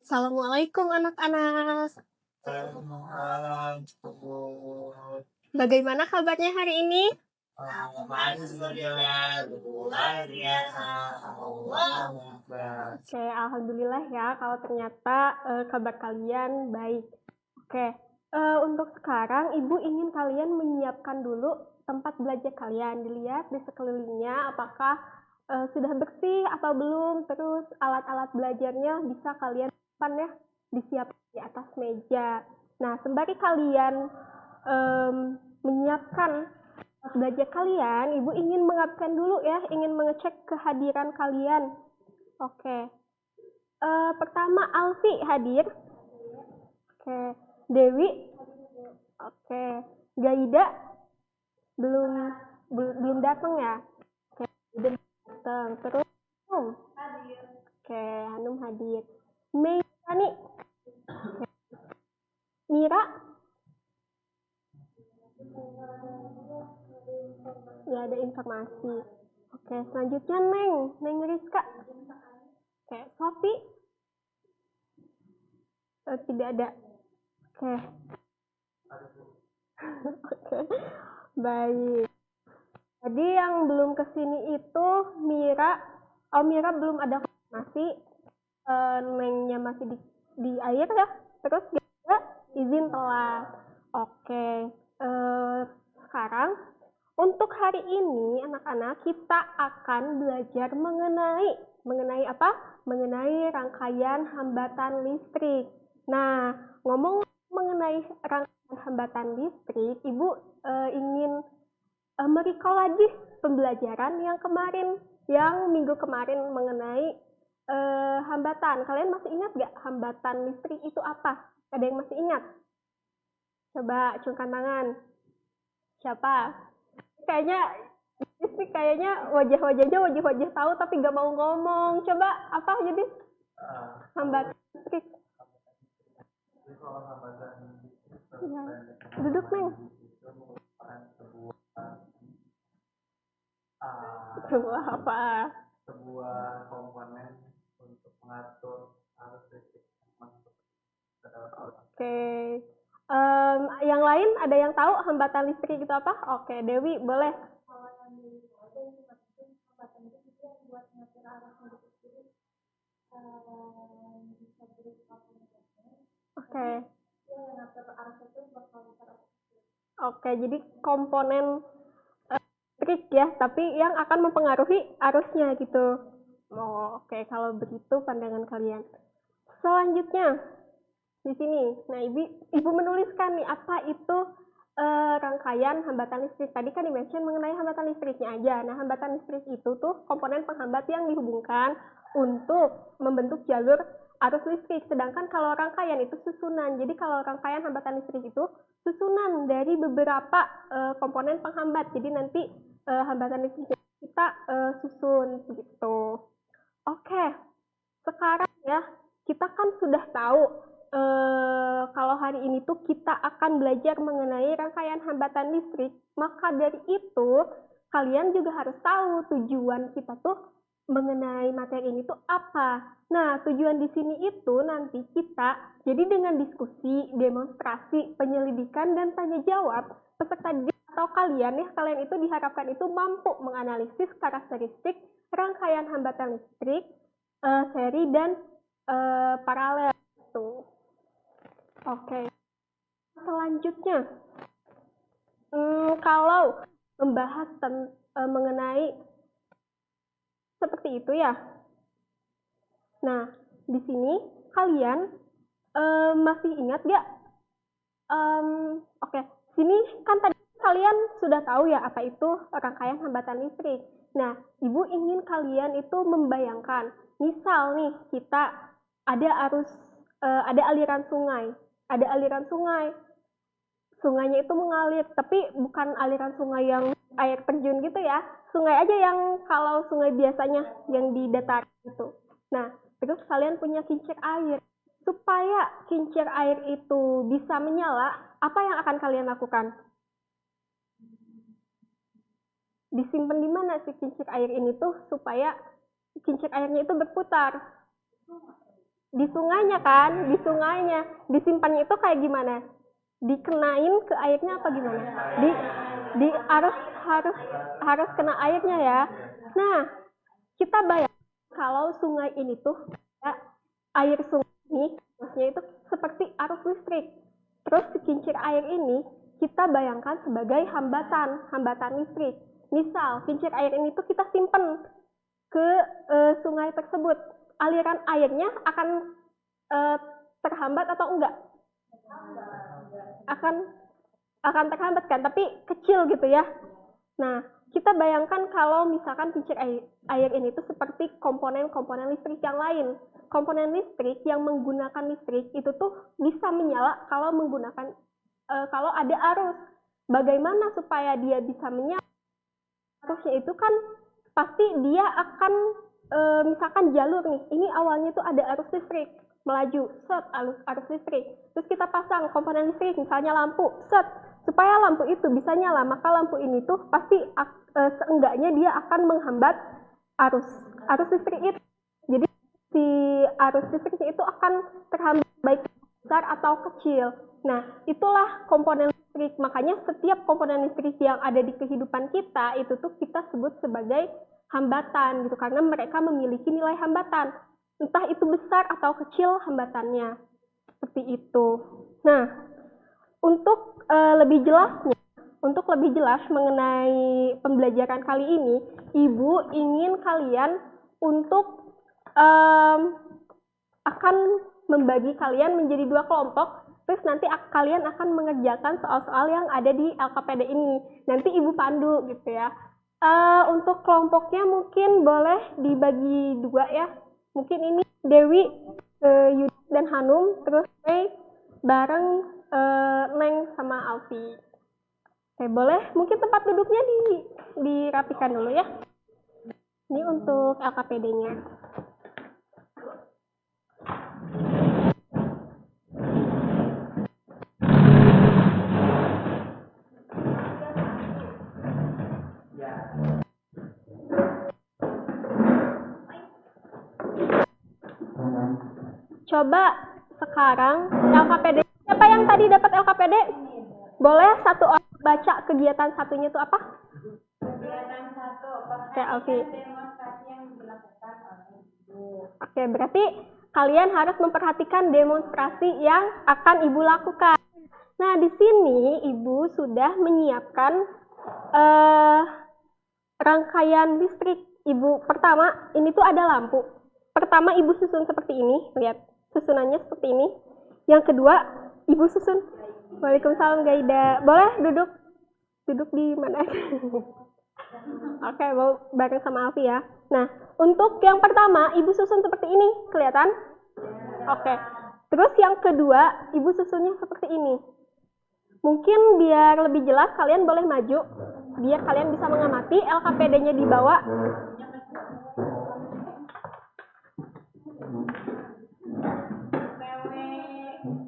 Assalamualaikum anak-anak. Malam, Bagaimana kabarnya hari ini? Alhamdulillah, luar biasa. Allahu Akbar. Oke, alhamdulillah ya kalau ternyata kabar kalian baik. Oke, untuk sekarang Ibu ingin kalian menyiapkan dulu tempat belajar kalian. Dilihat di sekelilingnya apakah sudah bersih atau belum. Terus alat-alat belajarnya bisa kalian simpan ya, disiapkan di atas meja. Nah, sembari kalian menyiapkan belajar kalian, Ibu ingin mengabsen dulu ya, ingin mengecek kehadiran kalian. Oke. Pertama Alfi hadir. Oke. Dewi. Oke. Gaida belum datang ya. Oke, belum datang. Terus Hanum. Oke, Hanum hadir. Mei Tani. Mira. Ya, ada informasi. Oke, selanjutnya Neng Rizka. Oke, Sofi. Tidak ada. Oke. Oke, baik. Jadi yang belum kesini itu Mira. Oh, Mira belum ada konfirmasi. Nengnya masih di air ya. Terus dia izin telat. Oke. Sekarang untuk hari ini anak-anak kita akan belajar mengenai apa? Mengenai rangkaian hambatan listrik. Nah, ngomong mengenai rangkaian hambatan listrik, Ibu ingin merecall lagi pembelajaran yang minggu kemarin mengenai hambatan. Kalian masih ingat gak hambatan listrik itu apa? Ada yang masih ingat? Coba acungkan tangan. Siapa? Kayaknya wajah-wajahnya wajah-wajah tahu tapi gak mau ngomong. Coba apa jadi hambatan listrik? Ya. Duduk Neng. Sebuah apa? Sebuah komponen untuk mengatur arus listrik. Oke. Yang lain ada yang tahu hambatan listrik itu apa? Oke, Dewi boleh. Oke. Oke, jadi komponen listrik ya, tapi yang akan mempengaruhi arusnya gitu. Oh, oke, kalau begitu pandangan kalian. Selanjutnya di sini, nah ibu menuliskan nih apa itu rangkaian hambatan listrik. Tadi kan di-mention mengenai hambatan listriknya aja. Nah, hambatan listrik itu tuh komponen penghambat yang dihubungkan untuk membentuk jalur arus listrik. Sedangkan kalau rangkaian itu susunan. Jadi kalau rangkaian hambatan listrik itu susunan dari beberapa komponen penghambat. Jadi nanti hambatan listrik kita susun begitu. Oke, sekarang ya kita kan sudah tahu kalau hari ini tuh kita akan belajar mengenai rangkaian hambatan listrik, maka dari itu kalian juga harus tahu tujuan kita tuh mengenai materi ini tuh apa. Nah, tujuan di sini itu nanti kita jadi dengan diskusi, demonstrasi, penyelidikan dan tanya jawab peserta didik atau kalian itu diharapkan itu mampu menganalisis karakteristik rangkaian hambatan listrik, seri dan paralel itu. Oke. Selanjutnya, kalau membahas mengenai seperti itu ya. Nah, di sini kalian masih ingat gak? Oke, sini kan tadi kalian sudah tahu ya apa itu rangkaian hambatan listrik. Nah, Ibu ingin kalian itu membayangkan, misal nih kita ada aliran sungai. Sungainya itu mengalir, tapi bukan aliran sungai yang air terjun gitu ya. Sungai aja yang kalau sungai biasanya yang di datar gitu. Nah, terus kalian punya kincir air. Supaya kincir air itu bisa menyala, apa yang akan kalian lakukan? Disimpan di mana sih kincir air ini tuh supaya kincir airnya itu berputar? Di sungainya kan, di sungainya. Disimpannya itu kayak gimana? Dikenain ke airnya apa gimana? Di harus kena airnya ya. Nah, kita bayang kalau sungai ini tuh ya, air sungai ini maksudnya itu seperti arus listrik. Terus kincir air ini kita bayangkan sebagai hambatan listrik. Misal kincir air ini tuh kita simpen ke sungai tersebut, aliran airnya akan terhambat atau enggak? Akan terhambat kan, tapi kecil gitu ya. Nah, kita bayangkan kalau misalkan kincir air ini tuh seperti komponen-komponen listrik yang lain. Komponen listrik yang menggunakan listrik itu tuh bisa menyala kalau menggunakan kalau ada arus. Bagaimana supaya dia bisa menyala? Arusnya itu kan pasti dia akan misalkan jalur nih, ini awalnya tuh ada arus listrik melaju, set arus listrik. Terus kita pasang komponen listrik, misalnya lampu, set. Supaya lampu itu bisa nyala, maka lampu ini tuh pasti seenggaknya dia akan menghambat arus listrik itu. Jadi si arus listriknya itu akan terhambat baik besar atau kecil. Nah, itulah komponen listrik. Makanya setiap komponen listrik yang ada di kehidupan kita itu tuh kita sebut sebagai hambatan gitu, karena mereka memiliki nilai hambatan. Entah itu besar atau kecil hambatannya. Seperti itu. Nah, untuk lebih jelas mengenai pembelajaran kali ini, Ibu ingin kalian untuk akan membagi kalian menjadi 2 kelompok, terus nanti kalian akan mengerjakan soal-soal yang ada di LKPD ini. Nanti Ibu pandu gitu ya. Untuk kelompoknya mungkin boleh dibagi 2 ya. Mungkin ini Dewi, Yudi dan Hanum, terus bareng Neng sama Alfi. Oke, boleh mungkin tempat duduknya dirapikan dulu ya. Ini untuk LKPD-nya. Coba sekarang LKPD. Siapa yang tadi dapat LKPD? Boleh satu orang baca kegiatan satunya itu apa? Kegiatan 1, Oke, Alfi. demonstrasi yang dilakukan oleh Ibu. Oke, berarti kalian harus memperhatikan demonstrasi yang akan Ibu lakukan. Nah, di sini Ibu sudah menyiapkan rangkaian listrik. Ibu, pertama, ini tuh ada lampu. Pertama, Ibu susun seperti ini. Lihat, susunannya seperti ini. Yang kedua, Ibu susun. Waalaikumsalam, Gaida. Boleh duduk? Duduk di mana? Oke, mau bareng sama Alfi ya. Nah, untuk yang pertama, Ibu susun seperti ini. Kelihatan? Oke. Terus yang kedua, Ibu susunnya seperti ini. Mungkin biar lebih jelas, kalian boleh maju. Biar kalian bisa mengamati LKPD-nya dibawa.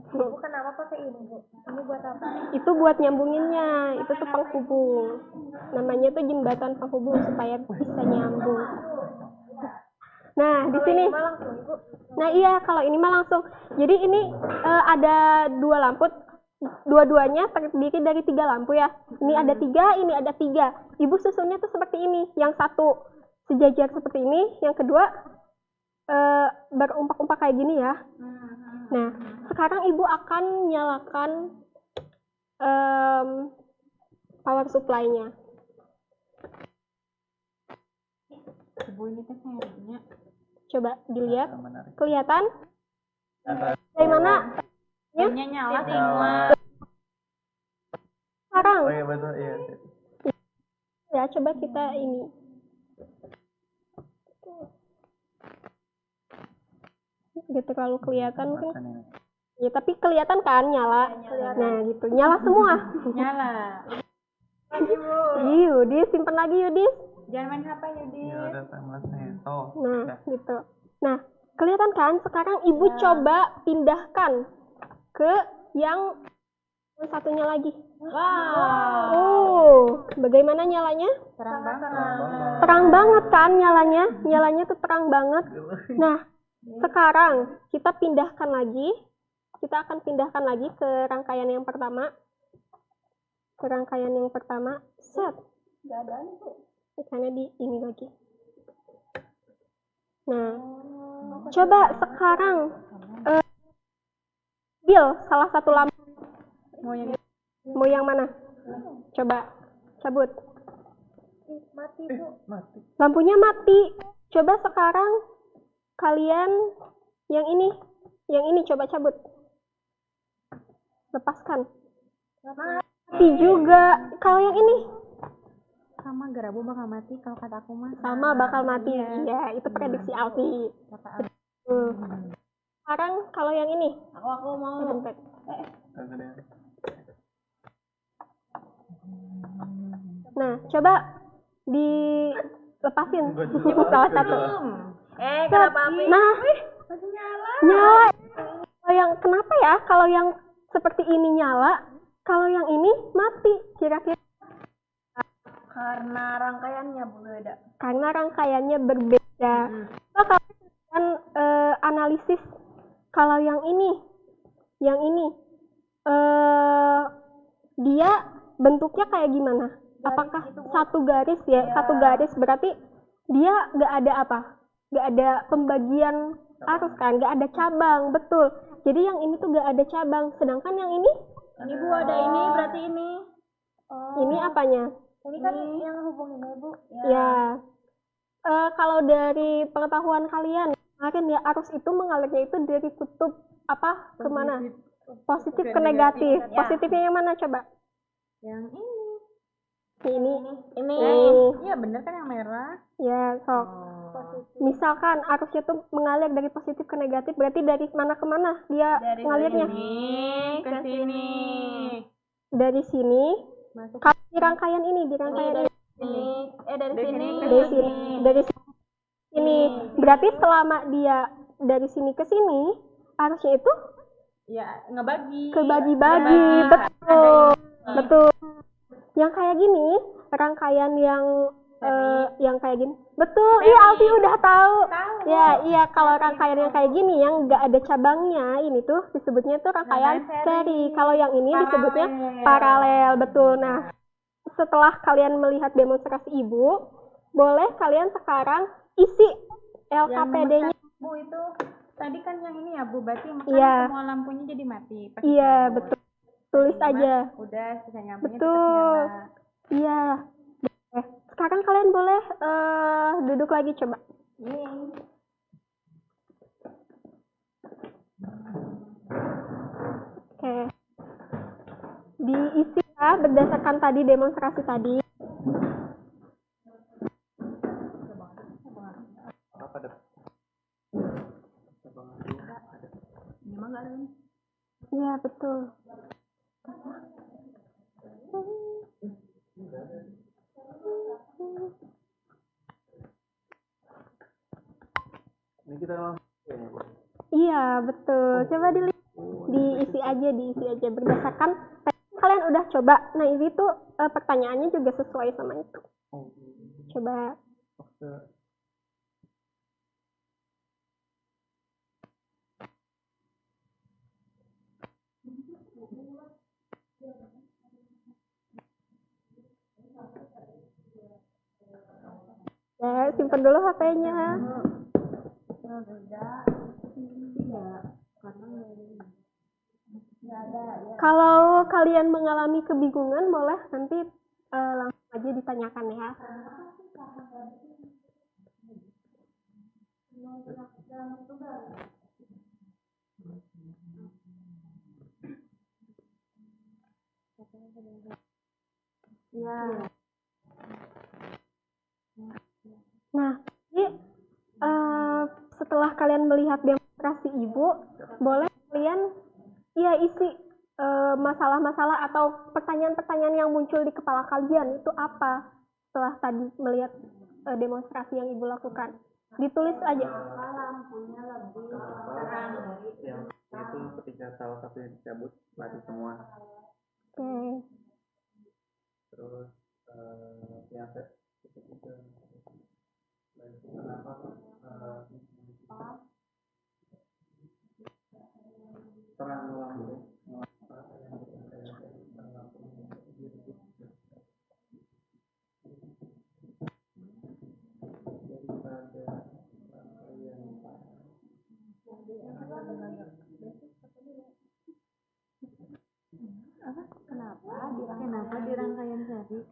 Ibu kenapa pakai ini, Bu? Ini buat apa? Itu buat nyambunginnya. Itu tuh penghubung. Namanya tuh jembatan penghubung supaya bisa nyambung. Nah, di sini. Langsung, Ibu. Nah, iya, kalau ini mah langsung. Jadi ini ada 2 lampu. Dua-duanya terdiri dari 3 lampu ya. Ini ada 3, ini ada 3. Ibu susunnya tuh seperti ini. Yang satu sejajar seperti ini, yang kedua berumpak-umpak kayak gini ya. Nah, sekarang Ibu akan nyalakan power supply-nya. Ibu ini tuh sayangnya. Coba dilihat. Menarik. Kelihatan? Dari mana? Ya? Nyala semua. Sekarang. Oh iya betul, iya. Ya, coba kita ini. Gak terlalu kelihatan mungkin. Ya, tapi kelihatan kan nyala. Nah, gitu. Nyala semua. Nyala. Yudi, simpen lagi Yudi. Jangan main HP, Yudi. Ya udah timeless-nya. Oh. Nah, udah. gitu. Nah, kelihatan kan? Sekarang Ibu coba pindahkan ke yang satunya lagi. Wow. Bagaimana nyalanya? Terang banget. Terang banget kan nyalanya? Nyalanya tuh terang banget. Nah, Sekarang kita akan pindahkan lagi ke rangkaian yang pertama. Set. Nggak ada nih, Bu. Karena di ini lagi. Nah, coba sekarang Bill, salah satu lampu. Mau yang mana? Coba cabut. Mati, Bu. Lampunya mati. Coba sekarang kalian yang ini coba cabut. Lepaskan. Mati juga. Kalau yang ini Sama Garabu bakal mati kalau kata aku mah. sama bakal mati. Iya, itu prediksi Alfi. Sekarang kalau yang ini, Aku mau. bentar. Nah, coba dilepasin salah satu. Kenapa api? Nah, Masih nyala. nyala. Kalau yang kenapa ya? Kalau yang seperti ini nyala, kalau yang ini mati. Kira-kira Karena rangkaiannya beda. karena rangkaiannya berbeda. Coba kalian analisis kalau yang ini dia bentuknya kayak gimana? Apakah satu garis ya? Satu garis berarti dia nggak ada apa? Nggak ada pembagian arus kan? Nggak ada cabang, betul. Jadi yang ini tuh nggak ada cabang. Sedangkan yang ini Ini Bu ada ini, berarti ini. ini apanya? Ini kan yang hubungin Bu. Ya. Kalau dari pengetahuan kalian, kemarin ya arus itu mengalirnya itu dari kutub apa kemana? Positif ke negatif. Ya. Positifnya yang mana coba? Yang ini. Ini. Ini. Oh. Iya bener kan yang merah. Ya, sok. Misalkan arusnya tuh mengalir dari positif ke negatif, berarti dari mana ke mana dia mengalirnya? Ini ke sini. Dari sini. Kalau di rangkaian ini, di rangkaian ini. Dari sini. Dari sini. Berarti selama dia dari sini ke sini, arusnya itu Ya ngebagi. kebagi-bagi. Betul. Betul. Yang kayak gini, rangkaian yang kayak gini. Betul. Iya, Alfi udah tahu. Ya, iya kalau rangkaian yang kayak gini yang nggak ada cabangnya, ini tuh disebutnya tuh rangkaian seri. Kalau yang ini disebutnya paralel. Betul. Nah, setelah kalian melihat demonstrasi Ibu, boleh kalian sekarang isi LKPD-nya. Bu itu tadi kan yang ini ya Bu, berarti makanya Iya. semua lampunya jadi mati. Pakai Iya, cabut. betul. Tulis aja. Udah sisa lampunya tetap Betul. nyala. Iya. Sekarang kalian boleh duduk lagi coba. Oke. Diisi ya berdasarkan tadi demonstrasi tadi. Iya, betul. Ini kita langsung Iya, betul. Coba diisi aja berdasarkan kalian udah coba. Nah, ini tuh pertanyaannya juga sesuai sama itu. Coba. Ya, simpen dulu HP-nya. Kalau kalian mengalami kebingungan, boleh nanti langsung aja ditanyakan ya. Ya. Nah, jadi setelah kalian melihat demonstrasi Ibu, boleh kalian isi masalah-masalah atau pertanyaan-pertanyaan yang muncul di kepala kalian itu apa setelah tadi melihat demonstrasi yang Ibu lakukan. Ditulis aja. Lampunya lebih terang. yang itu ketika salah satu yang dicabut mati semua. Oke. Terus yang itu juga kenapa terang lampu. Kenapa di rangkaian seri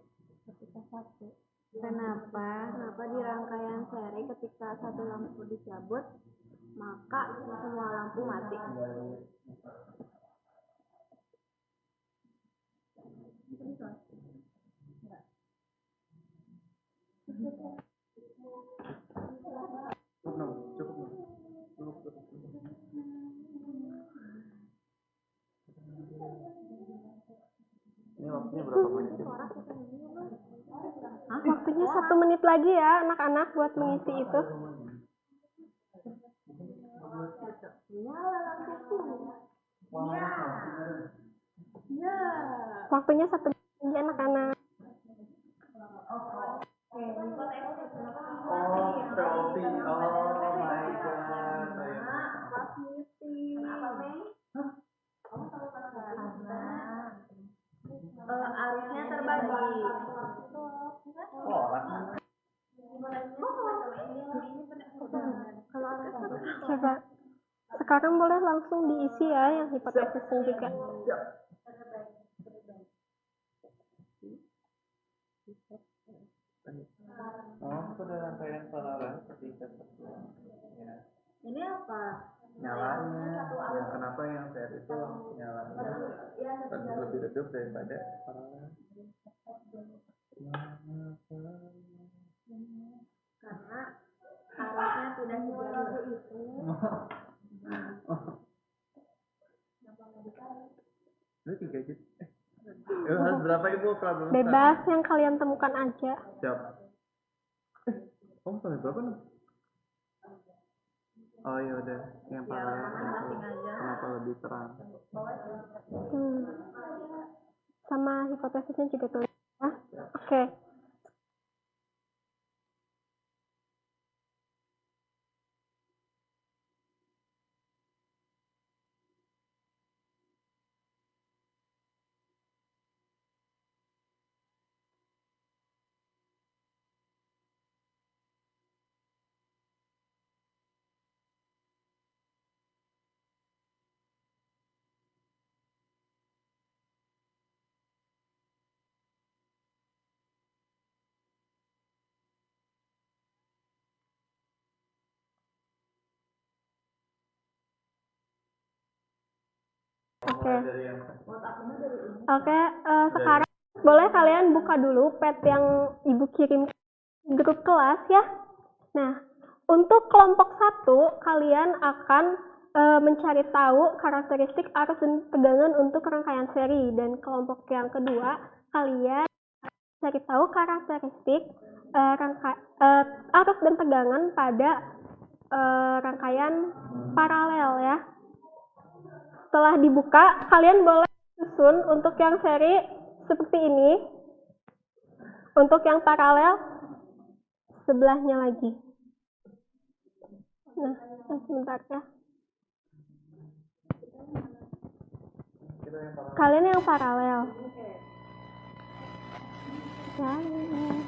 ketika satu? Kenapa di rangkaian seri ketika satu lampu dicabut maka semua lampu mati? Cukup. Ini waktunya berapa menit? Waktunya 1 menit lagi ya anak-anak buat mengisi itu. Waktunya 1 menit lagi anak-anak. Oh, Shopee. Oh my god. Arusnya terbagi. Oh, orang. Coba sekarang boleh langsung diisi ya yang hipotesisnya juga. Oh, itu ada rangkaian paralel ketika satu. Ya. Ini apa? Nyalanya. Yang kenapa yang set itu nyalanya lebih redup daripada paralel? Karena arusnya tidak sejalan itu. Lu 3 juta. Harus berapa ibu kalau belum Bebas yang kalian temukan aja. siap. Kamu sampai berapa nih? Oh iya udah, yang paralel itu kenapa lebih terang? Sama hipotesisnya juga tulis. Oke. Oke, sekarang boleh kalian buka dulu pet yang ibu kirim grup kelas ya. Nah, untuk kelompok 1 kalian akan mencari tahu karakteristik arus dan tegangan untuk rangkaian seri, dan kelompok yang kedua kalian cari tahu karakteristik arus dan tegangan pada rangkaian paralel ya. Setelah dibuka, kalian boleh susun untuk yang seri seperti ini. Untuk yang paralel, sebelahnya lagi. Nah, sebentar ya. Kalian yang paralel. Ya, ini.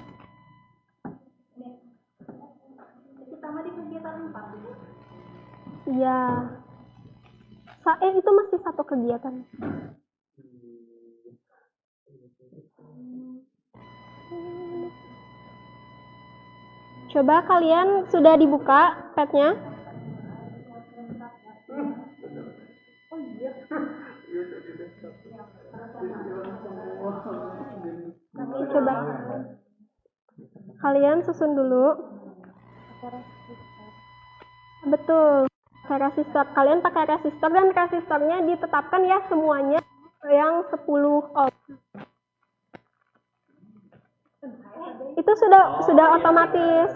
Pertama di kegiatan 4. Iya. Itu masih satu kegiatan. Coba kalian sudah dibuka petnya? Coba kalian susun dulu. Betul. Pakai resistor. Kalian pakai resistor dan resistornya ditetapkan ya semuanya yang 10 ohm. Itu sudah otomatis,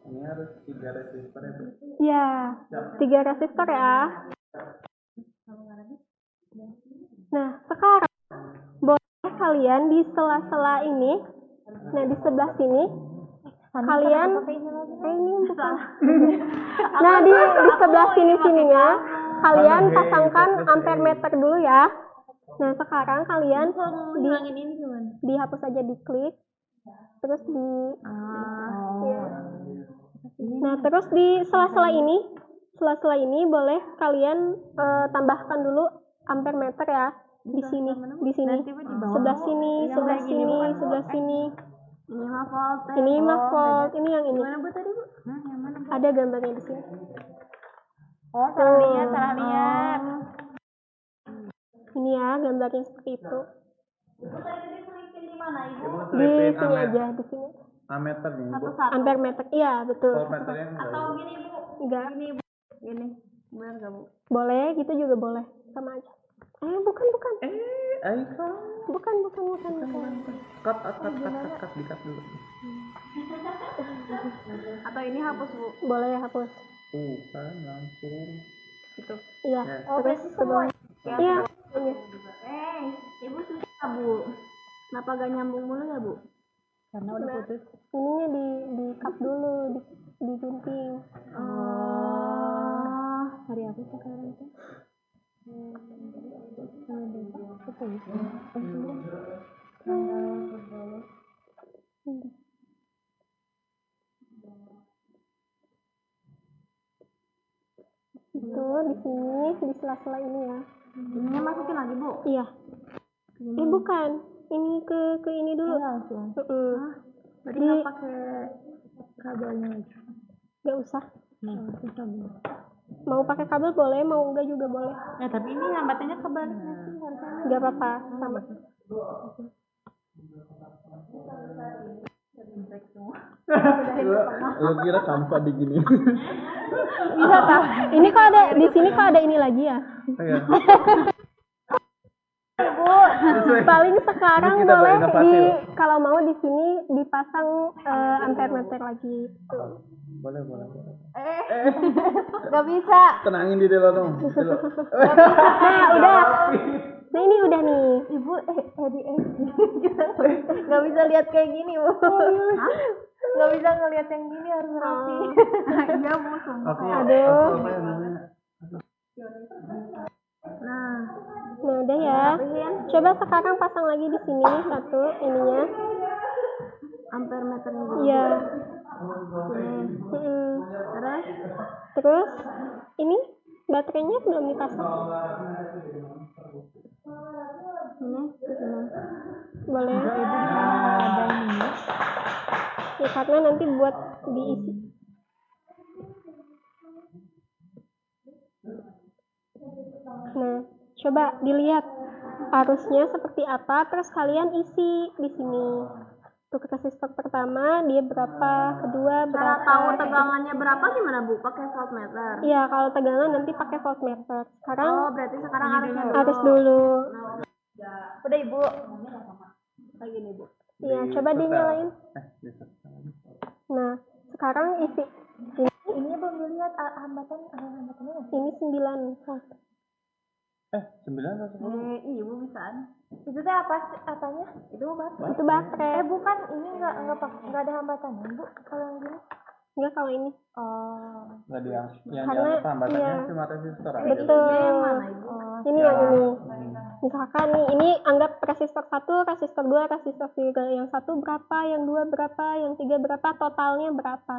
Ini harus 3 resistor itu. Iya, 3 resistor ya. Nah, sekarang boleh kalian di sela-sela ini, nah di sebelah sini, kalian ini bukan. Nah di sebelah sininya kalian pasangkan ampere meter dulu ya. Nah sekarang kalian dihapus aja, diklik, terus ya. Nah terus di sela-sela ini boleh kalian tambahkan dulu ampere meter ya, di sini sebelah sini. Ini mah volt, ini yang ini. Gimana Bu tadi Bu? Yang mana Bu? Ada gambarnya di sini. Oh, salah lihat. Ini ya gambarnya seperti itu. Di mana Ibu? Ibu Di selipin sini aja, di sini. ammeter nih, Bu. Ampere meter, iya betul. Voltmeternya enggak. Atau gini Bu? Enggak, Gini. Benar enggak Bu? boleh gitu juga boleh, sama aja. Bukan. Aika. Bukan. Cut dikat dulu. Atau ini hapus Bu? Boleh hapus. Kan langsung. Itu. Iya. Ya. Terus kedua. Iya. Ibu susah Bu. Kenapa gak nyambung mulu ya Bu? Karena udah putus. Ininya di cut dulu, digunting. Hari apa sekarang tuh? Itu di sini, di sela-sela ini ya. Ininya masukin lagi Bu? Iya. Bukan. Ini ke ini dulu. Langsung. Jadi Di- nggak pakai kabelnya lagi? Nggak usah. Mau pakai kabel boleh, mau enggak juga boleh. Ya tapi ini hambatannya kebalik sih harusnya. Nggak apa-apa, sama. Lo kira kampa di gini? Bisa tak? Ini kok ada di sini, kok ada ini lagi ya? Iya. Paling sekarang Ini kita boleh berinovasi, loh. kalau mau di sini dipasang ampere meter lagi. Tuh. Boleh. Nggak bisa. Tenangin di dulu dong. Nah, udah. Nah, ini udah nih. Ibu nggak bisa lihat kayak gini Bu. Nggak bisa ngelihat yang gini, harus rapi. Iya Bu, sumpah. Aduh. Apa ya namanya? Nah, Udah ya. Coba sekarang pasang lagi di sini satu ininya. ampere meternya dulu. Iya. Terus ini baterainya belum dipasang. Ini ke sini. Boleh. Ya karena nanti buat diisi. Nah, coba dilihat arusnya seperti apa, terus kalian isi di sini. Untuk resistor pertama dia berapa, kedua Cara berapa. tahu tegangannya berapa gimana Bu? Pakai voltmeter. Iya, kalau tegangan nanti pakai voltmeter. Sekarang Oh, berarti sekarang harusnya dulu. arus dulu. Udah Ibu. Lagi nih Bu. Iya, coba dinyalain. Nah, sekarang isi. Ini belum dilihat hambatannya. Ini 9 volt. 9 atau 10? Ibu bisaan. Itu teh apanya? Itu baterai. Itu baterai. Bukan, ini nggak ada hambatannya Bu. Kalau yang gini. Enggak kalau ini. Oh. Enggak dia yang Karena, tambahannya iya. cuma resistor aja. Betul. Yang mana Ibu? Ini yang ini. Misalkan nih, ini anggap resistor 1, resistor 2, resistor 3. Yang 1 berapa, yang 2 berapa, yang 3 berapa, totalnya berapa.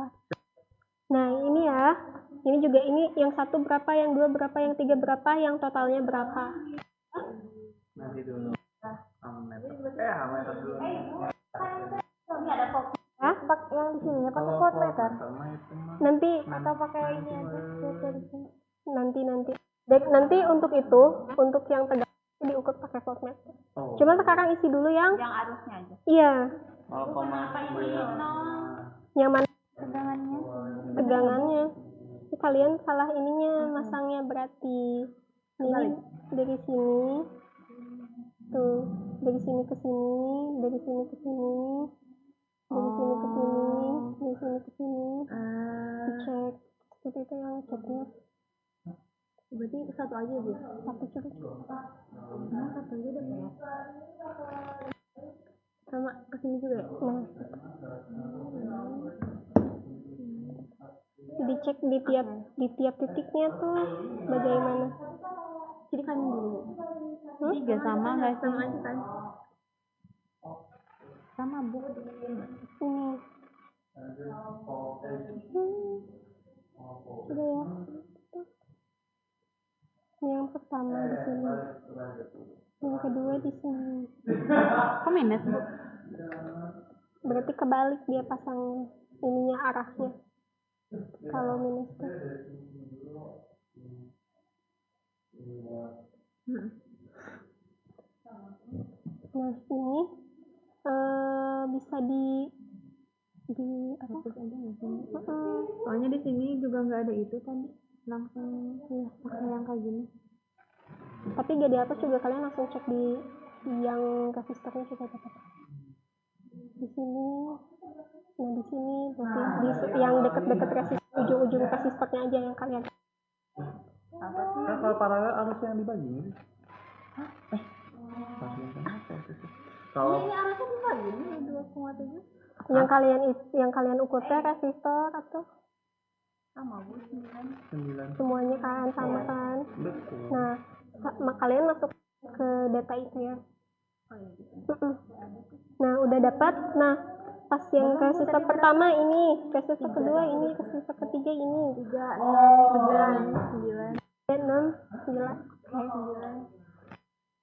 Nah, ini ya. Ini juga ini yang 1 berapa, yang 2 berapa, yang 3 berapa, yang totalnya berapa. Nanti dulu. Ammeter dulu. Ini ada kok. Hah? Yang di sininya pakai Kalau voltmeter. sama itu mah Nanti Atau pakai ini aja. Lihat dari sini. nanti untuk itu, untuk yang tegangan diukur pakai voltmeter. Oh. Cuma sekarang isi dulu yang Yang arusnya aja. iya, 0,9. yang mana Tegangannya. tegangannya. Ini kalian salah ininya, masangnya berarti. Ini dari sini. Tuh, dari sini ke sini, dari sini ke sini. Dari sini ke sini, dari sini ke sini. Dicek. itu yang ngeceknya. Berarti satu aja Bu. Satu cukup. Nah, satu aja udah ya. Sama kesini juga ya? Nah. Dicek di tiap titiknya tuh bagaimana. Jadi kan dulu. Hmm? Tiga sama nggak sih? Sama aja kan? Sama Bu. Ini. Udah ya. Ini yang pertama di sini. Yang kedua di sini. Kok minus Bu? Berarti kebalik dia pasang ininya arahnya. Kalau minus tuh. Nah ini bisa di apa? Hapus aja nggak sih? Soalnya di sini juga nggak ada itu tadi. Langsung ya, pakai yang kayak gini. Tapi gak dihapus juga, kalian langsung cek di yang resistornya juga dapat. Di sini, nah di sini berarti di yang deket-deket resistor, ujung-ujung resistornya aja yang kalian. Apa sih? Kan kalau paralel arus yang dibagi. Kalau Ini arusnya dibagi nih 2,7. Yang kalian ukur teh resistor atau Sama Bu 9. semuanya kan sama kan? betul. Nah, kalian masuk ke data itu ya. Oh iya gitu. Nah, udah dapat. Nah, pas yang resistor pertama ini, resistor kedua ini, resistor ketiga ini. 3, 6, 9. 6, 9. Oke. 9.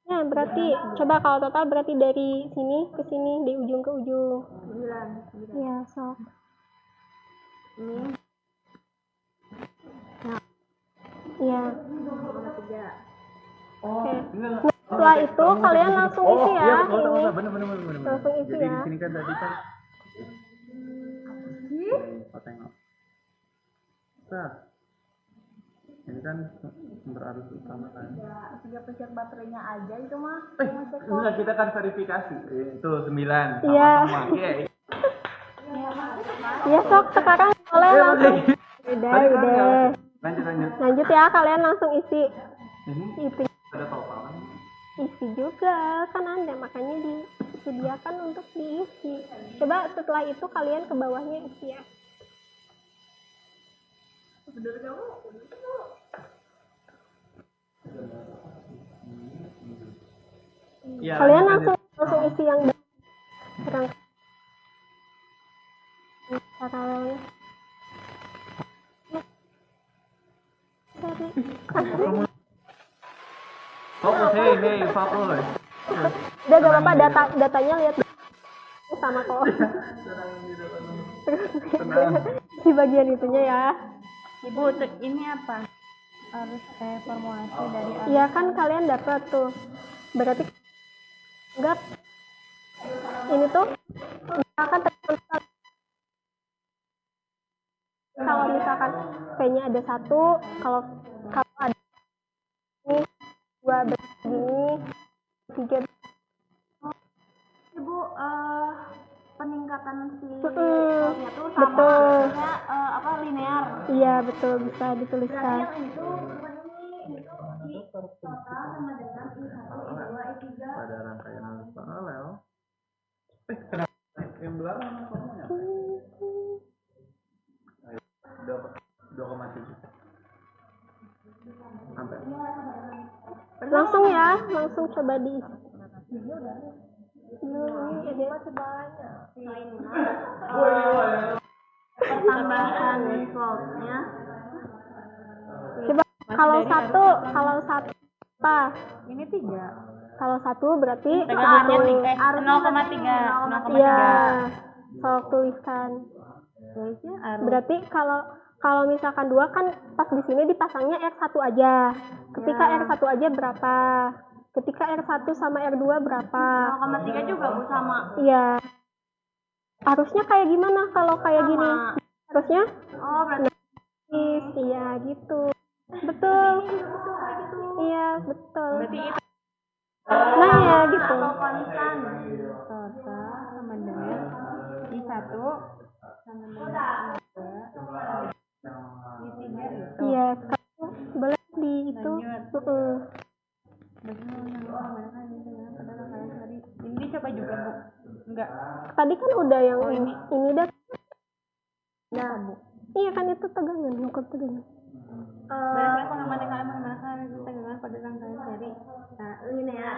Nah, berarti coba kalau total berarti dari sini ke sini, dari ujung ke ujung. 9. Iya, sok. Ini Iya. 3. Oke. Nah, setelah itu kalian langsung isi ya. Iya, Ini. bener. Langsung isi Jadi ya. di sini kan tadi kan tengok. Nah, ini kan sumber arus utama kan. Tiga pencet baterainya aja itu mah. Enggak, kita kan verifikasi. Itu 9 sama Iya. semua. Iya. Iya, sok sekarang boleh langsung. Udah. Lanjut ya, kalian langsung isi. Ini Isi. ada total kan? Isi juga kan ada, makanya disediakan untuk diisi. Coba setelah itu kalian ke bawahnya isi ya. Iya, Kalian lanjut. langsung isi yang sekarang paralelnya. Fokus, hey, fokus. Udah gak apa-apa, datanya lihat sama kok. Tenang. Si bagian itunya ya. Ibu, ini apa? Arus formulasi dari arus. Iya kan kalian dapat tuh. Berarti enggak ini tuh misalkan kalau misalkan P-nya ada 1, kalau ada ini 2 begini, 3 Ibu, peningkatan si Mm-mm. voltnya tuh sama Betul. arusnya apa linear. iya betul, bisa Berarti dituliskan. yang ini tuh bukan ini tuh I total sama dengan I1, I2, I3. Pada rangkaian arus paralel. Kenapa yang belakang namanya? 2,7 sampai Langsung ya, langsung coba diisi. Ini ada Pertambahan voltnya. coba kalau satu apa? Ini 3. Kalau 1 berarti Pegangannya 1. 0,3. Iya, sok tuliskan. Guysnya arus. Berarti kalau misalkan 2 kan pas di sini dipasangnya R1 aja. Ketika Ya. R1 aja berapa? Ketika R1 sama R2 berapa? 0,3 juga Bu sama. Iya. Harusnya kayak gimana kalau kayak Sama. gini? Harusnya Oh, berarti iya gitu. Betul. Iya, betul. berarti itu Nah, ya gitu. atau konstan. Total sama dengan I1 sama dengan I2, I3 Tadi kan udah yang ini dah. Nah, Bu. Iya kan itu tegangan, ngukur tegangan. Berdasarkan pengamanan kalian mengamalkan tegangan pada rangkaian seri. Nah, linear.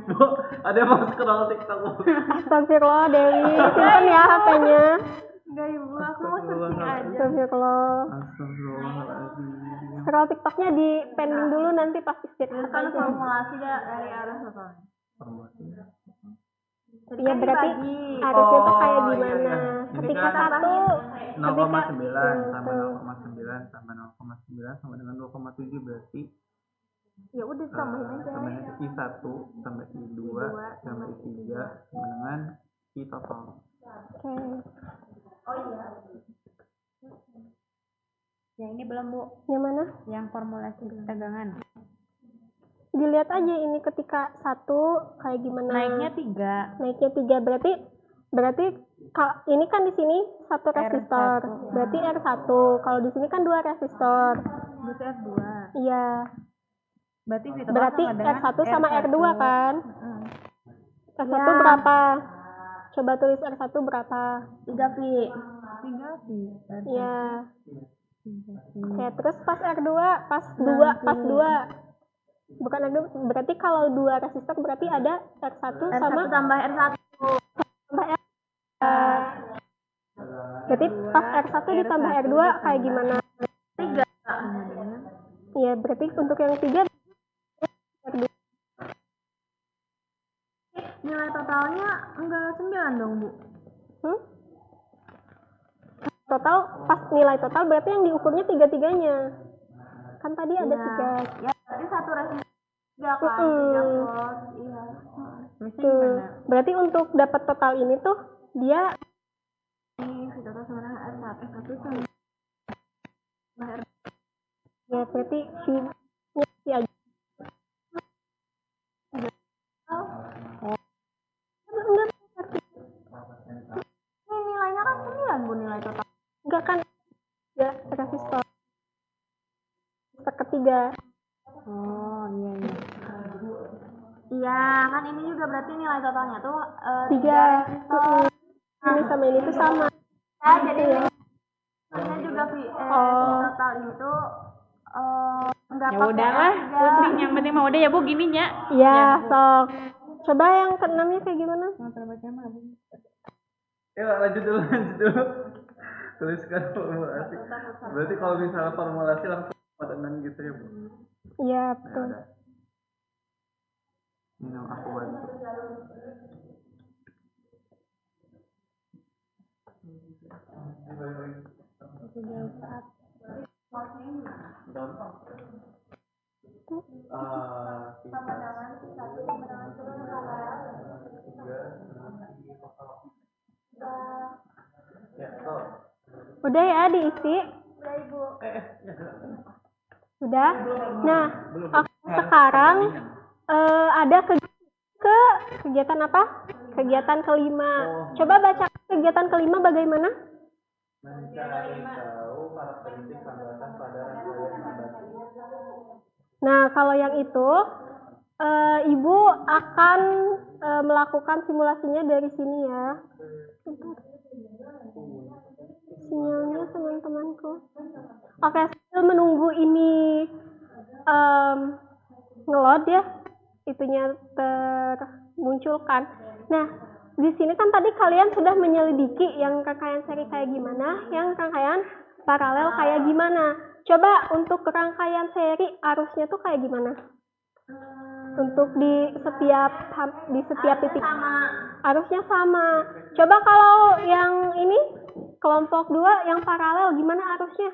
Bu, ada yang mau scroll TikTok, Bu. Astagfirullah Dewi, simpen ya HP-nya. Enggak, Ibu, aku mau searching aja. Astagfirullah. Astagfirullahaladzim. Scroll TikToknya di pending dulu nanti pas istirahat Kan aja. formulasi ya dari arah total. Formulasinya. Iya berarti harusnya tuh kayak Oh, gimana? iya, iya. Ini Ketika kan satu 0,9 tambah Tuh. 0,9 tambah 0,9 sama dengan 2,7 berarti Ya udah tambahin aja. sama dengan I1 tambah I2 tambah I3 sama dengan I total. Oke. Yang ini belum, Bu. Yang mana? Yang formulasi tegangan. Dilihat aja ini ketika satu kayak gimana. Naiknya 3. Naiknya 3 berarti ini kan di sini satu resistor. R1. Berarti R1. Kalau di sini kan 2 resistor. Berarti R2. Iya. Berarti V total Berarti sama dengan R1 sama R2 kan? Heeh. R1 Ya. berapa? Coba tulis R1 berapa? 3 V. 3 V. Iya. 3 V. Oke, terus pas R2, pas 2. Bukan R2, berarti kalau 2 resistor berarti ada R1 sama R1 tambah R1. tambah R. Berarti pas R1 ditambah R2 kayak gimana? 3. Iya, berarti untuk yang 3 R2. Nilai totalnya enggak 9 dong, Bu. Total, pas nilai total berarti yang diukurnya 3-3-nya. Kan tadi ada 3. Ya, berarti satu resistor 3 kan, 3 volt. Iya. Tuh. Berarti untuk dapat total ini tuh dia Ini V total sama dengan R1. R1 sama ya berarti si aja. Enggak, ini nilainya kan 9, Bu, nilai total. enggak kan ya resistor. Resistor ketiga. Oh, iya. Iya, kan ini juga berarti nilai totalnya tuh 3 resistor. Ini sama ini tuh sama. Ya, jadi ya. ini juga Oh. total ini tuh enggak Ya pakai udahlah, R3. penting yang penting mah udah ya Bu gininya. Iya, sok. Coba yang keenamnya kayak gimana? Lanjut dulu. Tuliskan formulasi. Berarti kalau misalnya formulasi langsung padangan gitu ya, Bu. Iya, Ya betul. udah. Ini yang aku bantu. Udah ya diisi? Udah. Nah, sekarang ada kegiatan apa? Kegiatan kelima. Coba baca kegiatan kelima bagaimana? Mencari tahu karakteristik hambatan pada rangkaian nabati. Nah, kalau yang itu, Ibu akan melakukan simulasinya dari sini ya. Sinyalnya teman-temanku. Oke, sambil menunggu ini ngeload ya, itunya termunculkan. Nah, di sini kan tadi kalian sudah menyelidiki yang rangkaian seri kayak gimana, yang rangkaian paralel kayak gimana. Coba untuk rangkaian seri arusnya tuh kayak gimana? Untuk di setiap titik arusnya sama. Coba kalau yang ini kelompok 2 yang paralel gimana arusnya?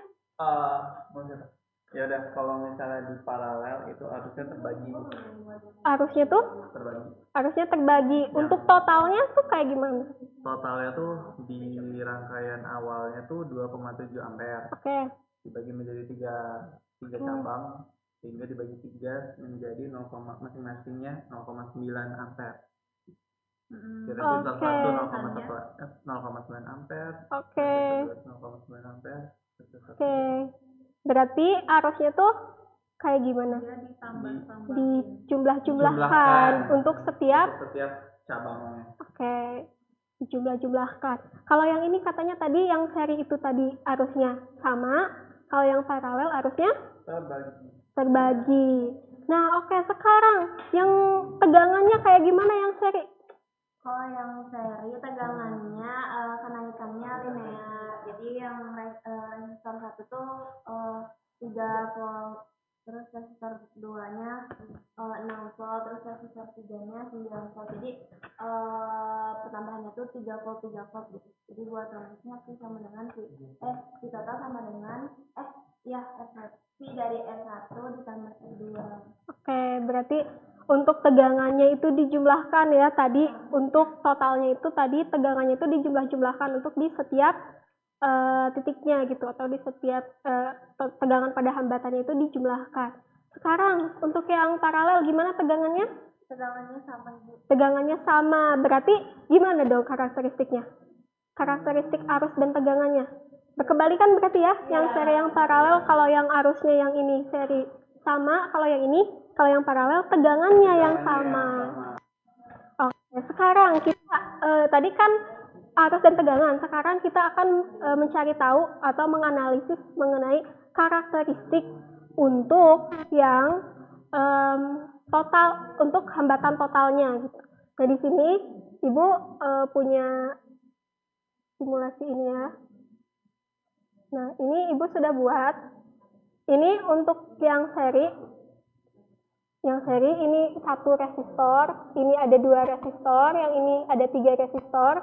Ya udah, kalau misalnya di paralel itu arusnya terbagi. Arusnya tuh terbagi. Untuk totalnya tuh kayak gimana? Totalnya tuh di rangkaian awalnya tuh 2,7 ampere. Oke. Dibagi menjadi tiga cabang, sehingga dibagi 3 menjadi masing-masingnya 0,9 ampere. Kira-kira Oke. 0,9 ampere. Oke. 0,9 ampere. Oke. Berarti arusnya tuh kayak gimana? Dijumlah-jumlahkan untuk setiap cabangnya. Oke. dijumlah-jumlahkan. Kalau yang ini katanya tadi yang seri itu tadi arusnya sama, kalau yang paralel arusnya terbagi. Nah, oke, sekarang yang tegangannya kayak gimana yang seri? Kalau yang seri tegangannya kenaikannya linear. Jadi yang resistor 1 tuh 3 volt, terus resistor 2-nya 6 volt, terus resistor 3-nya 9 volt. Jadi pertambahannya tuh 3 volt 3 volt gitu. Jadi buat rumusnya Q sama dengan Q total sama dengan Q dari R1 ditambah R2. Oke, berarti untuk tegangannya itu dijumlahkan ya tadi, untuk totalnya itu tadi tegangannya itu dijumlah-jumlahkan untuk di setiap titiknya gitu, atau di setiap tegangan pada hambatannya itu dijumlahkan. Sekarang untuk yang paralel gimana tegangannya? Tegangannya sama, Ibu. Tegangannya sama, berarti gimana dong karakteristiknya? Karakteristik arus dan tegangannya berkebalikan berarti ya, yang seri yang paralel, kalau yang arusnya yang ini seri sama, kalau yang paralel tegangannya yang sama. Oke, sekarang kita tadi kan arus dan tegangan, sekarang kita akan mencari tahu atau menganalisis mengenai karakteristik untuk yang total, untuk hambatan totalnya gitu. Nah, di sini Ibu punya simulasi ini ya. Nah, ini Ibu sudah buat. Ini untuk yang seri. Yang seri ini 1 resistor, ini ada 2 resistor, yang ini ada 3 resistor.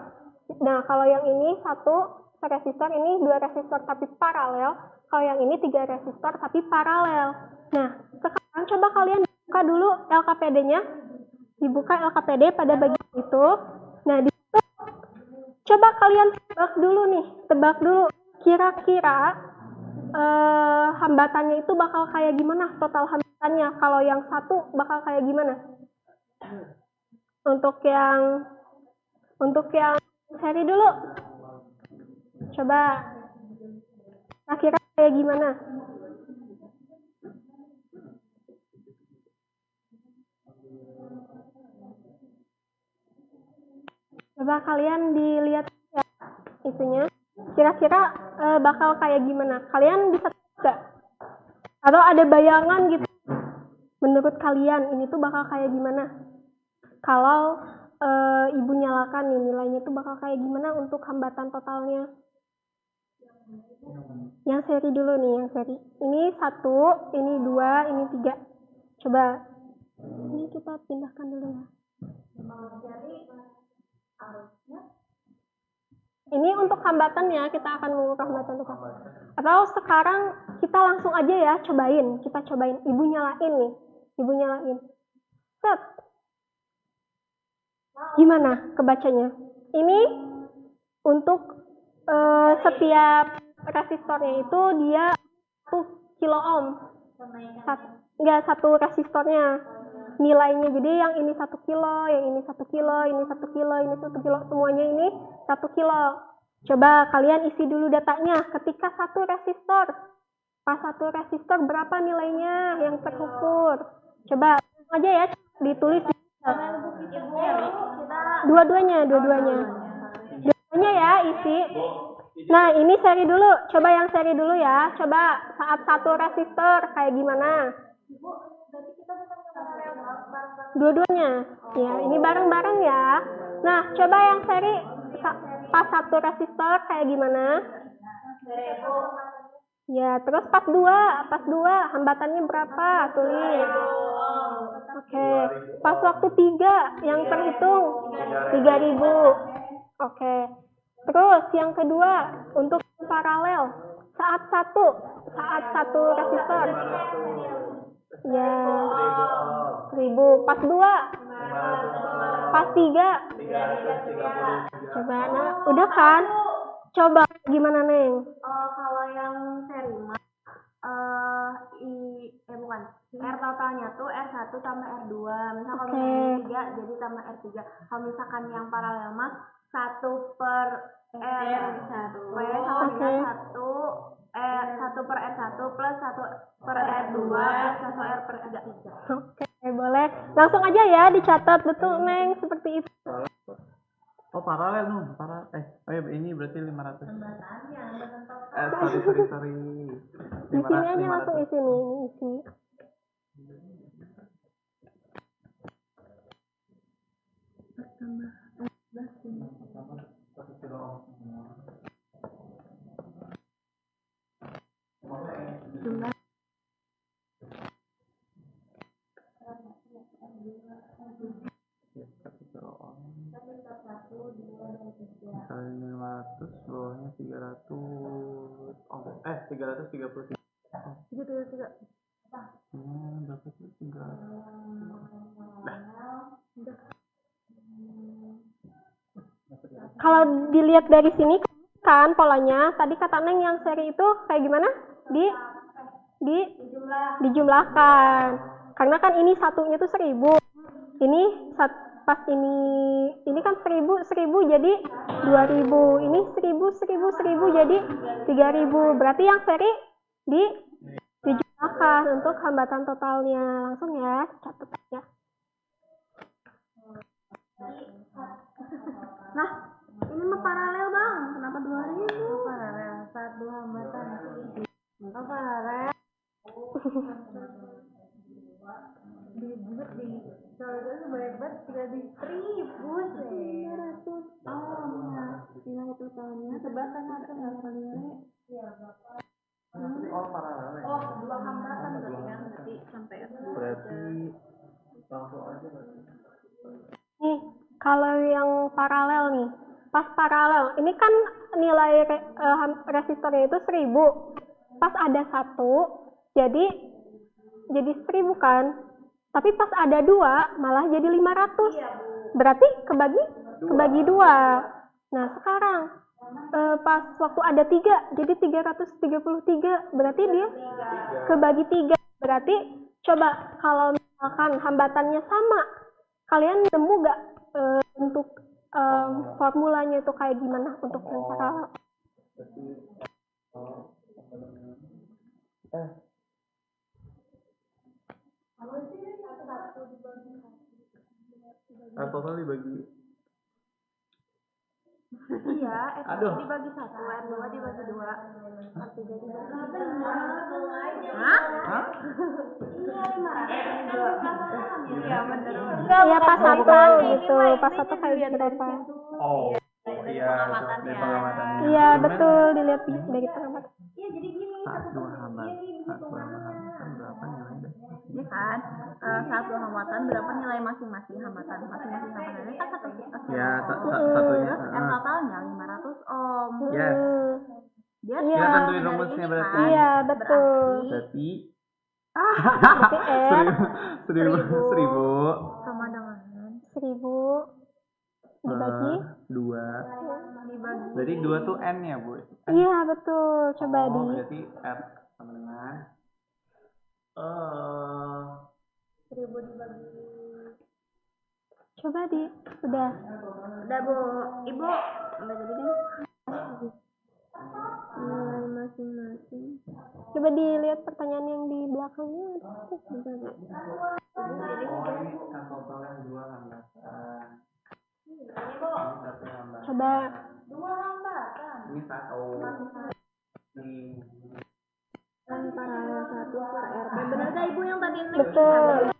Nah, kalau yang ini 1 resistor, ini 2 resistor tapi paralel. Kalau yang ini 3 resistor tapi paralel. Nah, sekarang coba kalian buka dulu LKPD-nya. Dibuka LKPD pada bagian itu. Nah, di situ coba kalian tebak dulu kira-kira hambatannya itu bakal kayak gimana, total hambatannya. Kalau yang 1 bakal kayak gimana? Untuk yang seri dulu. Coba kira-kira kayak gimana? Coba kalian dilihat ya itunya. Kira-kira bakal kayak gimana? Kalian bisa nggak? Atau ada bayangan gitu? Menurut kalian ini tuh bakal kayak gimana? Kalau Ibu nyalakan nih, nilainya tuh bakal kayak gimana untuk hambatan totalnya? Yang seri dulu nih, yang seri. Ini 1, ini 2, ini 3. Coba. Ini kita pindahkan dulu ya. Ini untuk hambatannya, kita akan mengukur hambatan total. Atau sekarang kita langsung aja ya, kita cobain. Ibu nyalain nih, set. Gimana kebacanya? Ini untuk setiap resistornya itu dia 1 kilo ohm. Enggak, 1 resistornya nilainya. Jadi yang ini 1 kilo, yang ini 1 kilo, ini 1 kilo, ini 1 kilo, semuanya ini 1 kilo. Coba kalian isi dulu datanya. Ketika 1 resistor, pas 1 resistor berapa nilainya yang terukur? Coba aja ya, ditulis. Dua-duanya ya, isi. Nah, ini seri dulu. Coba yang seri dulu ya. Coba saat 1 resistor kayak gimana? Dua-duanya. Ya, ini bareng-bareng ya. Nah, coba yang seri pas 1 resistor kayak gimana? Ya, terus pas 2 hambatannya berapa? Tulis. Oke. Pas waktu 3 yang terhitung 3.000. Oke. Terus yang kedua untuk paralel saat 1 resistor. Ya, 1.000. Pas 2, pas 3. Coba, nah, udah kan? Coba gimana, Neng? Kalau yang seri mah bukan. R totalnya tuh R1 tambah R2. Misal kalau misalnya 3 jadi tambah R3. Kalau misalkan yang paralel mah 1 per R1. Sama dengan 1 per R1 plus 1 per R2 plus 1 R per R3. Oke, boleh. Langsung aja ya dicatat, betul Neng, seperti itu. Oh, paralel dong, oh ya ini berarti 500. Hambatannya, hambatan total. Sorry. Di sini aja langsung isi nih, ini isi. Misalnya 500, bawahnya 300. 333. Gitu. Berapa sih? 300. Kalau dilihat dari sini kan polanya, tadi kata Neng yang seri itu kayak gimana? Dijumlahkan. Karena kan ini satunya tuh 1000. Ini pas ini kan 1000 jadi 2000. Ini 1000 jadi 3000. Berarti yang seri dijumlahkan untuk hambatan totalnya. Langsung ya, catat ya. Nah, ini mah paralel bang, kenapa 2000? Paralel, saat dua hambatan. Oh, paralel. Soalnya itu banyak banget, 3.000 sih. Nilai totalnya sebasan atau nggak kali Paralel ya? dua hambatan berarti kan, berarti sampai Berarti langsung aja berarti. nih, kalau yang paralel nih, pas paralel, ini kan nilai resistornya itu 1000. Pas ada 1, jadi 1000 kan. Tapi pas ada 2, malah jadi 500. Berarti kebagi 2. Nah, sekarang pas waktu ada 3, jadi 333. Berarti dia kebagi 3. Berarti coba kalau misalkan hambatannya sama, kalian nemu gak untuk formulanya itu kayak gimana untuk yang paralel? Total dibagi. Iya, Aduh. dibagi 1, R2 dibagi 2. R3 dibagi 3. Hah? Iya, 500. Iya, bener. Iya, pas 1 gitu. Pas 1 kayak berapa? Oh, iya, dari pengamatannya. Iya, betul. Dilihat dari pengamatan. Iya, jadi gini. Satu hambatan berapa nilainya? Ini kan saat dua hambatan berapa nilai masing-masing hambatan? Masing-masing hambatannya kan satu Ya, ohm. satunya. Terus M totalnya 500 ohm. Yes. Dia Iya. Kita tentuin dari rumusnya ini berarti. kan, Iya, betul. Berarti Berarti R 1000 sama dengan 1000 dibagi 2. dibagi Berarti 2 tuh N ya, Bu? Iya, betul. Coba berarti R sama dengan 1000 dibagi. Coba udah. udah Bu, Ibu udah jadi deh. Nilai masing-masing. Coba dilihat pertanyaan yang di belakangnya. Kan totalnya 2 hambatan. Coba 2 hambatan. Ini 1. Kan paralel 1 per RT. Bener gak Ibu yang tadi Neng? betul.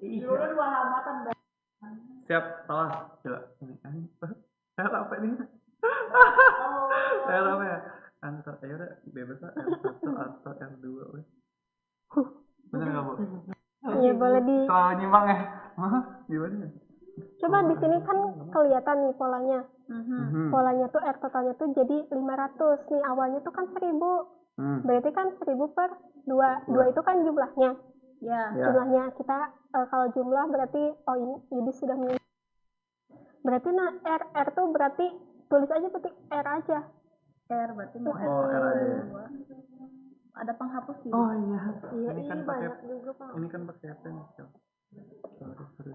Dulu 2 hambatan. Siap, salah. Coba. Ini R apa ini? R apa ya? Antar udah bebas lah R1 atau R2 weh. Bener nggak Bu? Iya, boleh Selalu nyimbang ya? Gimana ya? Coba di sini kan kelihatan nih polanya. Polanya tuh R totalnya tuh jadi 500. Nih awalnya tuh kan 1000. Berarti kan 1000 per 2. 2 itu kan jumlahnya. Ya. Jumlahnya kita kalau jumlah berarti ini jadi sudah berarti R tuh berarti tulis aja petik R aja. R berarti mau R aja. ada penghapus sih. Oh iya. Iya, Ini kan pakai banyak juga, Pak. ini kan pakai apa nih? Sorry.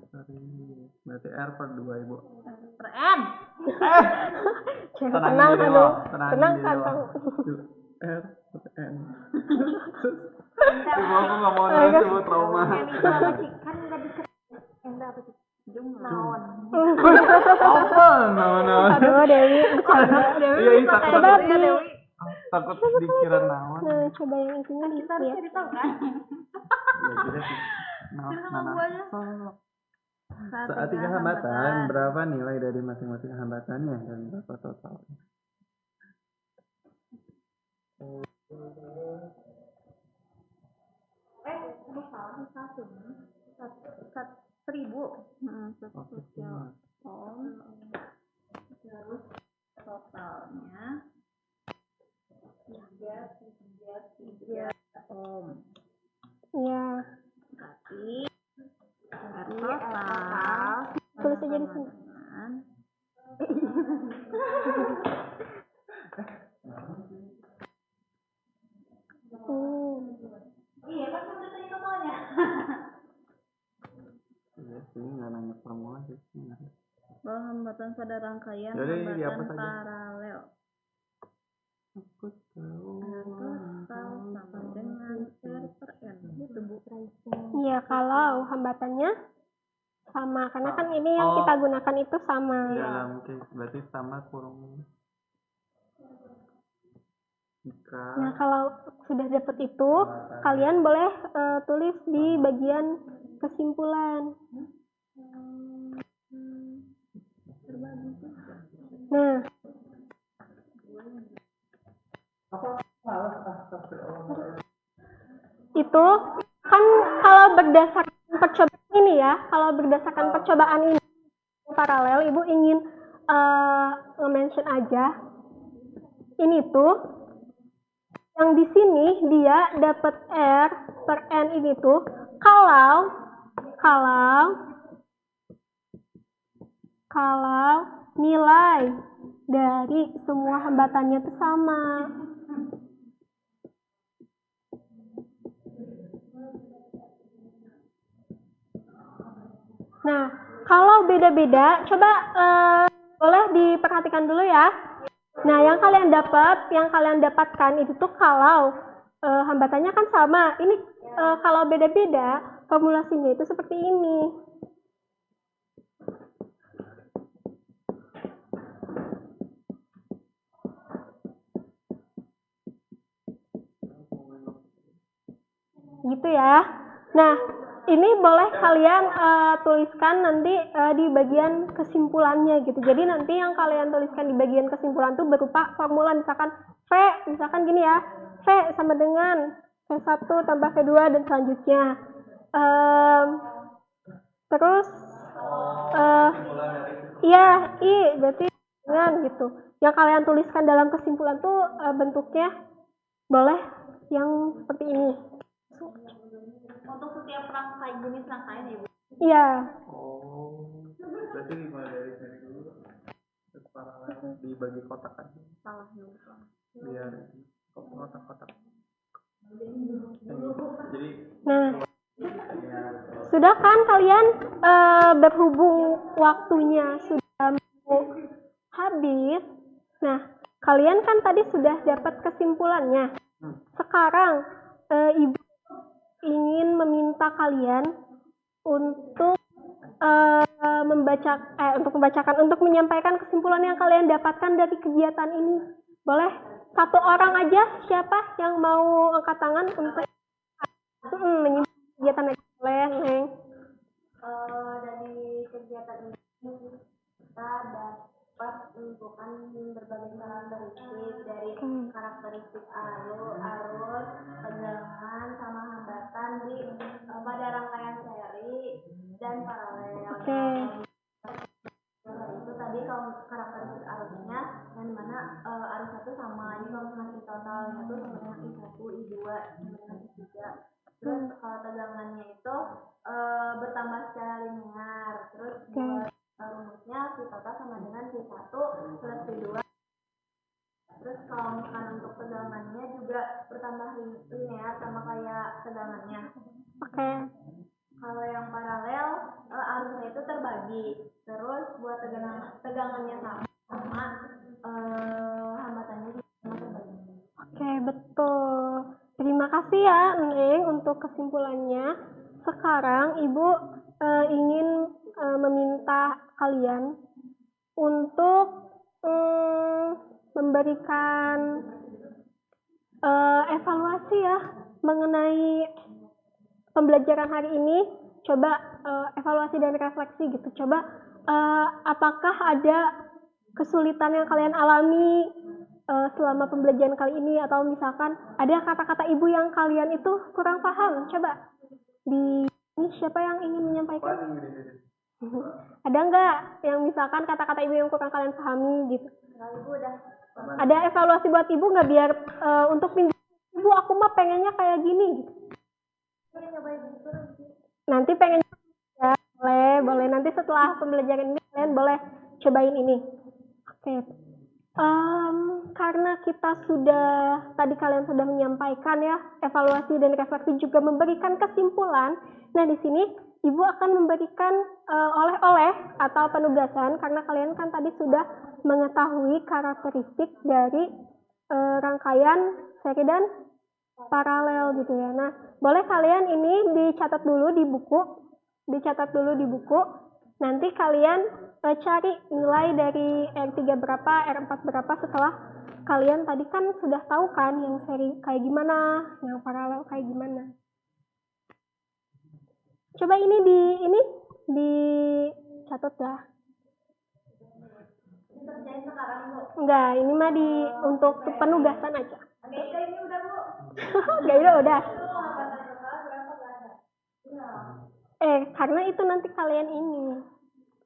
Berarti R per 2 Ibu. Per N. Tenang, aduh. Tenang kan. R per N. Ibu aku nggak mau nulis sebut trauma. Kan nggak dikasih. Enggak apa sih? Jumlah. Apa? Naon. Aduh, Dewi bercanda. Iya, takut Coba di takut dikira naon. nah, coba yang intinya Kita harus dilihat. cari tahu kan. Ya, jadi naon. Cerita sama gua aja. Saat tiga hambatan, berapa nilai dari masing-masing hambatannya dan berapa total? Seribu. Oke, Terus totalnya 3 ohm. Iya. Berarti total Tulis aja di sini. dengan Iya kan udah tanya totalnya. iya sih, nggak nanya formula sih. bahwa hambatan pada rangkaian Yaudah, ini dihapus hambatan aja. paralel Aku tahu. total sama dengan R per N. Itu Bu. Iya, kalau hambatannya sama, karena kan ini yang Oh. kita gunakan itu sama. Dalam case berarti sama kurung jika Nah, kalau sudah dapat itu, kalian boleh tulis di bagian kesimpulan. Nah, itu kan kalau berdasarkan percobaan ini ya, kalau berdasarkan percobaan ini paralel, Ibu ingin nge-mention aja ini tuh yang di sini dia dapat R per N ini tuh kalau nilai dari semua hambatannya itu sama. Nah, kalau beda-beda, coba boleh diperhatikan dulu ya. Nah, yang kalian dapatkan itu tuh kalau hambatannya kan sama. Ini kalau beda-beda, formulasinya itu seperti ini. Gitu ya. Nah, ini boleh kalian tuliskan nanti di bagian kesimpulannya gitu. Jadi nanti yang kalian tuliskan di bagian kesimpulan itu berupa formula, misalkan V, misalkan gini ya, V sama dengan V1 tambah V2 dan selanjutnya. Terus iya, I berarti dengan gitu. Yang kalian tuliskan dalam kesimpulan tuh bentuknya boleh yang seperti ini. Untuk setiap rangkai jenis rangkaian ya Bu. Iya. oh berarti dimulai dari sini dulu terus paralel dibagi kotak aja Salah ya Bu. biar kotak-kotak jadi Nah, sudah kan kalian berhubung waktunya sudah mau habis. Nah, kalian kan tadi sudah dapat kesimpulannya. Sekarang Ibu ingin meminta kalian untuk untuk menyampaikan kesimpulan yang kalian dapatkan dari kegiatan ini. Boleh satu orang aja, siapa yang mau angkat tangan untuk menyimpulkan kegiatan ini? Boleh, Neng. Dari kegiatan ini kita dapat menentukan berbagai karakteristik dari karakteristik arus, tegangan, sama hambatan di pada rangkaian seri dan paralel. Oke. Itu tadi kalau karakteristik arusnya yang dimana arus satu sama ini kalau misalnya totalnya itu sama dengan I1, I2, sama dengan I3. Terus kalau tegangannya itu bertambah secara linear. Terus buat rumusnya V total sama dengan V1 plus V2. Terus kalau misalkan untuk tegangannya juga bertambah linear sama kayak tegangannya. Oke. Kalau yang paralel arusnya itu terbagi. Terus buat tegangannya sama hambatannya juga sama terbagi. Oke, betul. Terima kasih ya, Neng, untuk kesimpulannya. Sekarang Ibu ingin meminta kalian untuk memberikan evaluasi ya mengenai pembelajaran hari ini. Coba evaluasi dan refleksi gitu. Coba apakah ada kesulitan yang kalian alami selama pembelajaran kali ini, atau misalkan ada kata-kata ibu yang kalian itu kurang paham. Coba ini siapa yang ingin menyampaikan? Ada nggak yang misalkan kata-kata ibu yang kurang kalian pahami gitu? Ada evaluasi buat ibu nggak, biar untuk minggu ibu aku mah pengennya kayak gini gitu. Nanti pengen ya, boleh nanti setelah pembelajaran ini kalian boleh cobain ini. Oke. Karena kita tadi kalian sudah menyampaikan ya, evaluasi dan refleksi juga memberikan kesimpulan. Nah, di sini Ibu akan memberikan oleh-oleh atau penugasan, karena kalian kan tadi sudah mengetahui karakteristik dari rangkaian, seri, dan paralel gitu ya. Nah, boleh kalian ini dicatat dulu di buku. Nanti kalian cari nilai dari R3 berapa, R4 berapa setelah kalian tadi kan sudah tahu kan yang seri kayak gimana, yang paralel kayak gimana. Coba ini dicatat ya. Enggak, ini mah untuk penugasan aja. Ini udah, Bu. Enggak, udah. Karena itu nanti kalian ini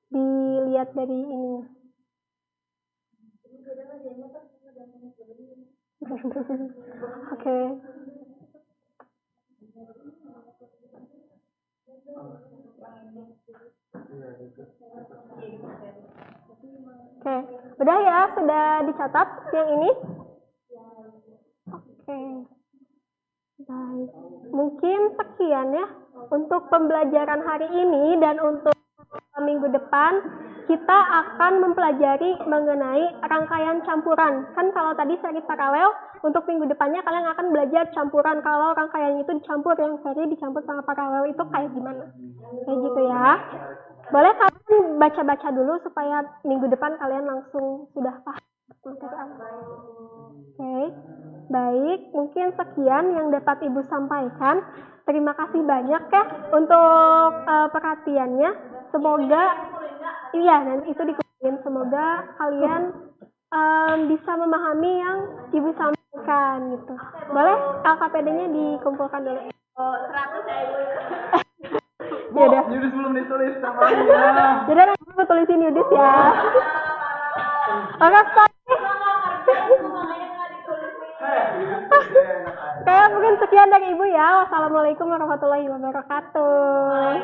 dilihat dari ini. Oke. Oke, udah ya, sudah dicatat yang ini? Oke. Baik. Mungkin sekian ya untuk pembelajaran hari ini, dan untuk minggu depan kita akan mempelajari mengenai rangkaian campuran. Kan kalau tadi seri paralel, untuk minggu depannya kalian akan belajar campuran. Kalau rangkaian itu dicampur, yang seri dicampur sama paralel itu kayak gimana. Kayak gitu ya. Boleh kalian baca-baca dulu supaya minggu depan kalian langsung sudah paham materi apa. Oke. Baik, mungkin sekian yang dapat Ibu sampaikan. Terima kasih banyak ya untuk perhatiannya. Semoga nanti itu dikumpulin. Semoga kalian bisa memahami yang Ibu sampaikan gitu. Boleh LKPD-nya dikumpulkan dulu. 100 ya, Ibu. Yaudah. Yudis belum ditulis namanya. Yaudah, nanti Ibu tulisin Yudis ya. Oke, stop. Kayak mungkin sekian dari Ibu ya. Wassalamualaikum warahmatullahi wabarakatuh.